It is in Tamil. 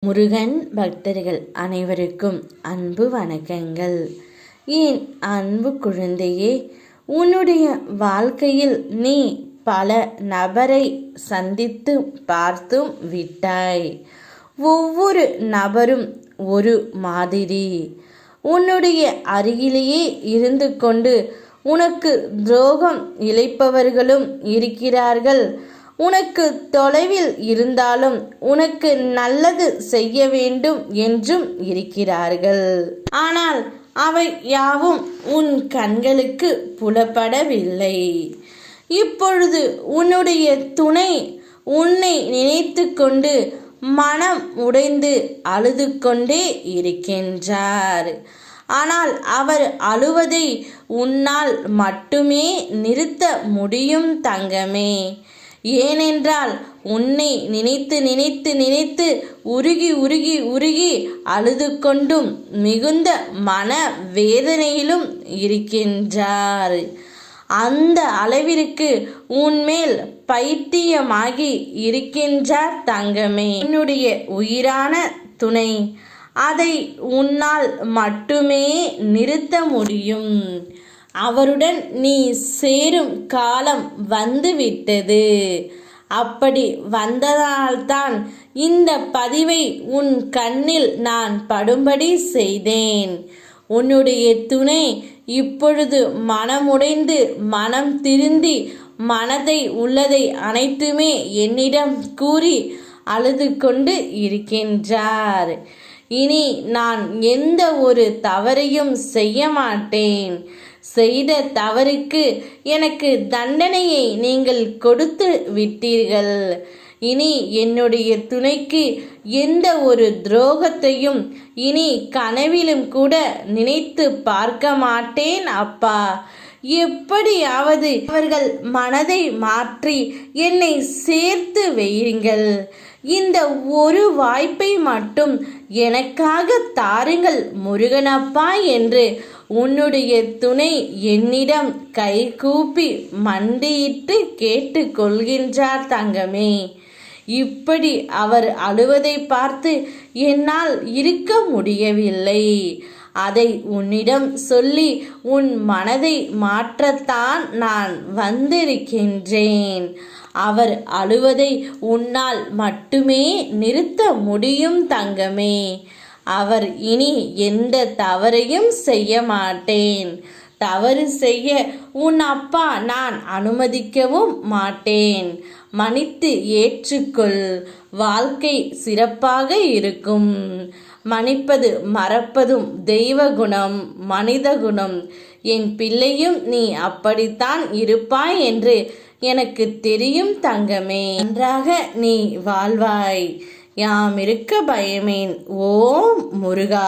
முருகன் பக்தர்கள் அனைவருக்கும் அன்பு வணக்கங்கள். என் அன்பு குழந்தையே, உன்னுடைய வாழ்க்கையில் நீ பல நபரை சந்தித்து பார்த்தும் விட்டாய். ஒவ்வொரு நபரும் ஒரு மாதிரி. உன்னுடைய அருகிலேயே இருந்து கொண்டு உனக்கு துரோகம் இழைப்பவர்களும் இருக்கிறார்கள். உனக்கு தொலைவில் இருந்தாலும் உனக்கு நல்லது செய்ய வேண்டும் என்றும் இருக்கிறார்கள். ஆனால் அவை யாவும் உன் கண்களுக்கு புலப்படவில்லை. இப்பொழுது உன்னுடைய துணை உன்னை நினைத்து கொண்டு மனம் உடைந்து அழுது கொண்டே இருக்கின்றார். ஆனால் அவர் அழுவதை உன்னால் மட்டுமே நிறுத்த முடியும் தங்கமே. ஏனென்றால் உன்னை நினைத்து நினைத்து நினைத்து உருகி உருகி உருகி அழுது கொண்டும் மிகுந்த மன வேதனையிலும் இருக்கின்றார். அந்த அளவிற்கு உன்மேல் பைத்தியமாகி இருக்கின்றார் தங்கமே. என்னுடைய உயிரான துணை, அதை உன்னால் மட்டுமே நிறுத்த முடியும். அவருடன் நீ சேரும் காலம் வந்துவிட்டது. அப்படி வந்ததால்தான் இந்த பதிவை உன் கண்ணில் நான் படும்படி செய்தேன். உன்னுடைய துணை இப்பொழுது மனமுடைந்து மனம் திருந்தி மனதை உள்ளதை அனைத்துமே என்னிடம் கூறி அழுது கொண்டு இருக்கின்றார். இனி நான் எந்த ஒரு தவறையும் செய்ய மாட்டேன். செய்த தவறுக்கு எனக்கு தண்டனையை நீங்கள் கொடுத்து விட்டீர்கள். இனி என்னுடைய துணைக்கு எந்த ஒரு துரோகத்தையும் இனி கனவிலும் கூட நினைத்து பார்க்க மாட்டேன் அப்பா. எப்படியாவது அவர்கள் மனதை மாற்றி என்னை சேர்த்து வையுங்கள். இந்த ஒரு வாய்ப்பை மட்டும் எனக்காக தாருங்கள் முருகனப்பா என்று உன்னுடைய துணை என்னிடம் கை கூப்பி மண்டியிட்டு கேட்டு கொள்கின்றார் தங்கமே. இப்படி அவர் அழுவதை பார்த்து என்னால் இருக்க முடியவில்லை. அதை உன்னிடம் சொல்லி உன் மனதை மாற்றத்தான் நான் வந்திருக்கின்றேன். அவர் அழுவதை உன்னால் மட்டுமே நிறுத்த முடியும் தங்கமே. அவர் இனி எந்த தவறையும் செய்ய மாட்டேன். தவறு செய்ய உன் அப்பா நான் அனுமதிக்கவும் மாட்டேன். மன்னித்து ஏற்றுக்கொள். வாழ்க்கை சிறப்பாக இருக்கும். மன்னிப்பது மறப்பதும் தெய்வ குணம், மனித குணம். என் பிள்ளையும் நீ அப்படித்தான் இருப்பாய் என்று எனக்கு தெரியும் தங்கமே. நன்றாக நீ வாழ்வாய். யாம் இருக்க பயமேன். ஓம் முருகா.